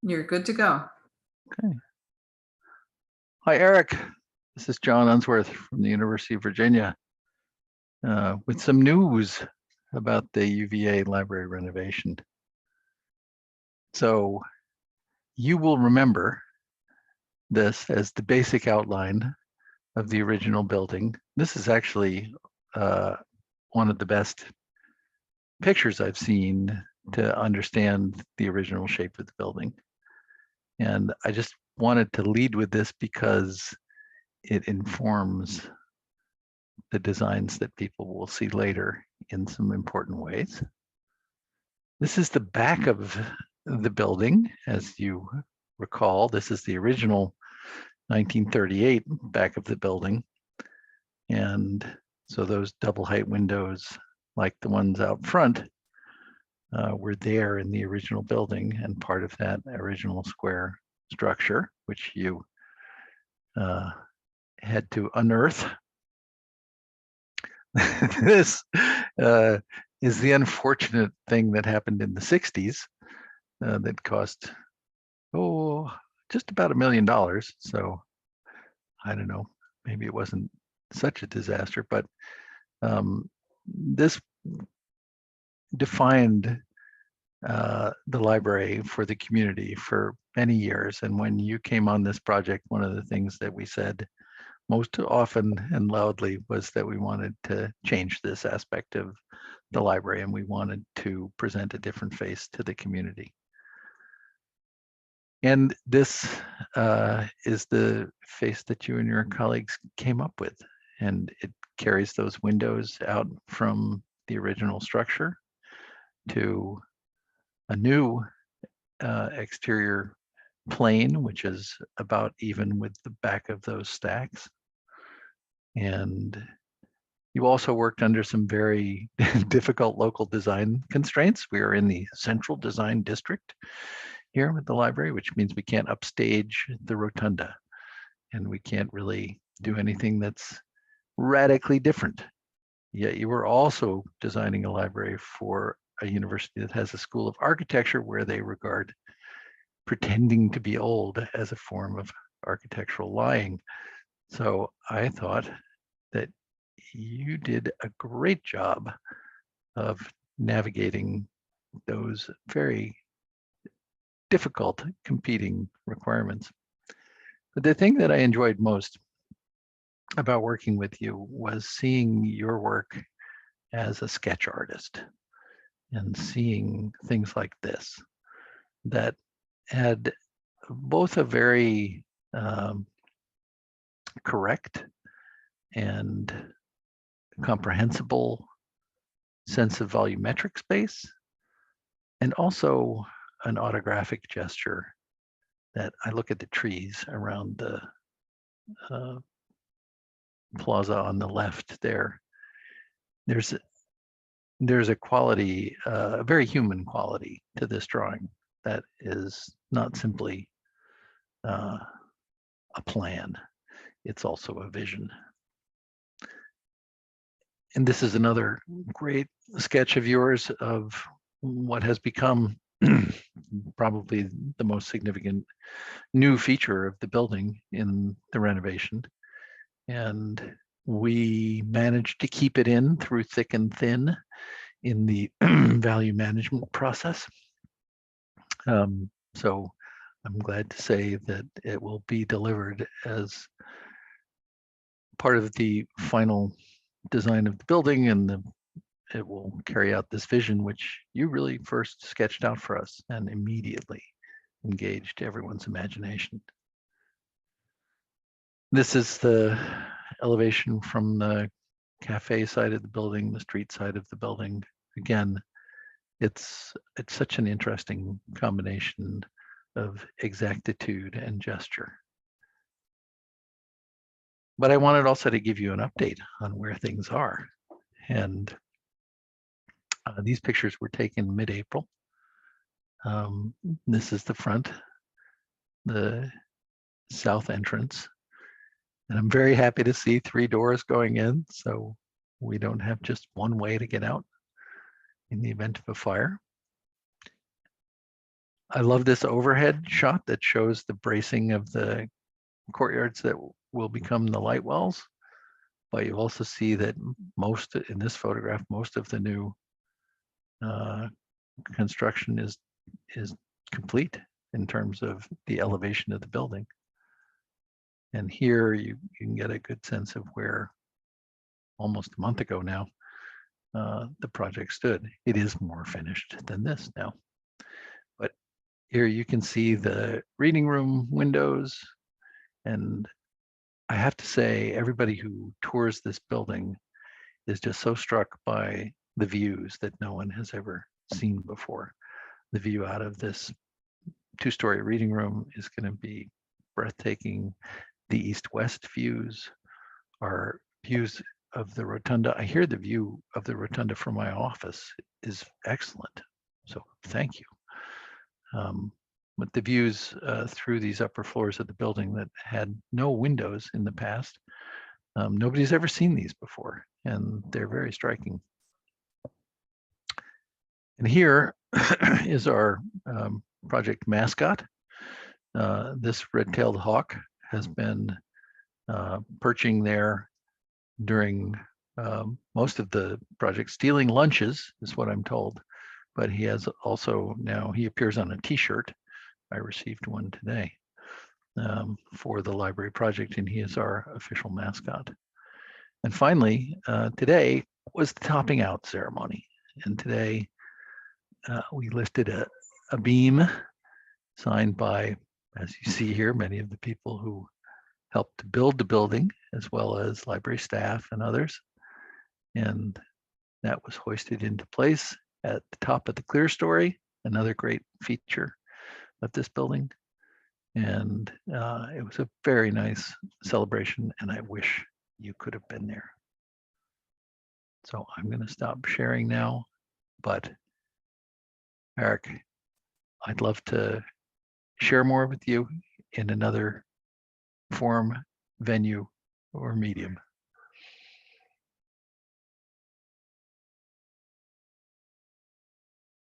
You're good to go. Okay. Hi, Aric. This is John Unsworth from the University of Virginia with some news about the UVA library renovation. So you will remember this as the basic outline of the original building. This is actually one of the best pictures I've seen to understand the original shape of the building. And I just wanted to lead with this because it informs the designs that people will see later in some important ways. This is the back of the building. As you recall, this is the original 1938 back of the building. And so those double height windows, like the ones out front, were there in the original building and part of that original square structure, which you had to unearth. This is the unfortunate thing that happened in the 60s that cost, just about $1 million. So I don't know, maybe it wasn't such a disaster, but this defined the library for the community for many years. And when you came on this project, one of the things that we said most often and loudly was that we wanted to change this aspect of the library and we wanted to present a different face to the community. And this is the face that you and your colleagues came up with. And it carries those windows out from the original structure to a new exterior plane, which is about even with the back of those stacks. And you also worked under some very difficult local design constraints. We are in the central design district here with the library, which means we can't upstage the rotunda and we can't really do anything that's radically different. Yet you were also designing a library for a university that has a school of architecture where they regard pretending to be old as a form of architectural lying. So I thought that you did a great job of navigating those very difficult competing requirements. But the thing that I enjoyed most about working with you was seeing your work as a sketch artist and seeing things like this that had both a very correct and comprehensible sense of volumetric space, and also an autographic gesture that I look at the trees around the plaza on the left there. There's a quality, a very human quality to this drawing that is not simply a plan, it's also a vision. And this is another great sketch of yours of what has become probably the most significant new feature of the building in the renovation. And we managed to keep it in through thick and thin in the value management process. So I'm glad to say that it will be delivered as part of the final design of the building, and it will carry out this vision, which you really first sketched out for us and immediately engaged everyone's imagination. This is the elevation from the cafe side of the building, the street side of the building. Again, it's such an interesting combination of exactitude and gesture. But I wanted also to give you an update on where things are. And these pictures were taken mid-April. This is the front, the south entrance. And I'm very happy to see 3 doors going in, so we don't have just one way to get out in the event of a fire. I love this overhead shot that shows the bracing of the courtyards that will become the light wells. But you also see that most in this photograph, most of the new construction is complete in terms of the elevation of the building. And here you can get a good sense of where almost a month ago now the project stood. It is more finished than this now. But here you can see the reading room windows. And I have to say, everybody who tours this building is just so struck by the views that no one has ever seen before. The view out of this two-story reading room is going to be breathtaking. The east-west views are views of the rotunda. I hear the view of the rotunda from my office is excellent. So thank you. But the views through these upper floors of the building that had no windows in the past, nobody's ever seen these before, and they're very striking. And here is our project mascot. This red-tailed hawk has been perching there during most of the project, stealing lunches is what I'm told. But he has also now, he appears on a t-shirt. I received one today for the library project, and he is our official mascot. And finally, today was the topping out ceremony. And today we lifted a beam signed by, as you see here, many of the people who helped to build the building, as well as library staff and others. And that was hoisted into place at the top of the clear story, another great feature of this building. And it was a very nice celebration, and I wish you could have been there. So I'm going to stop sharing now, but Aric, I'd love to share more with you in another forum, venue, or medium.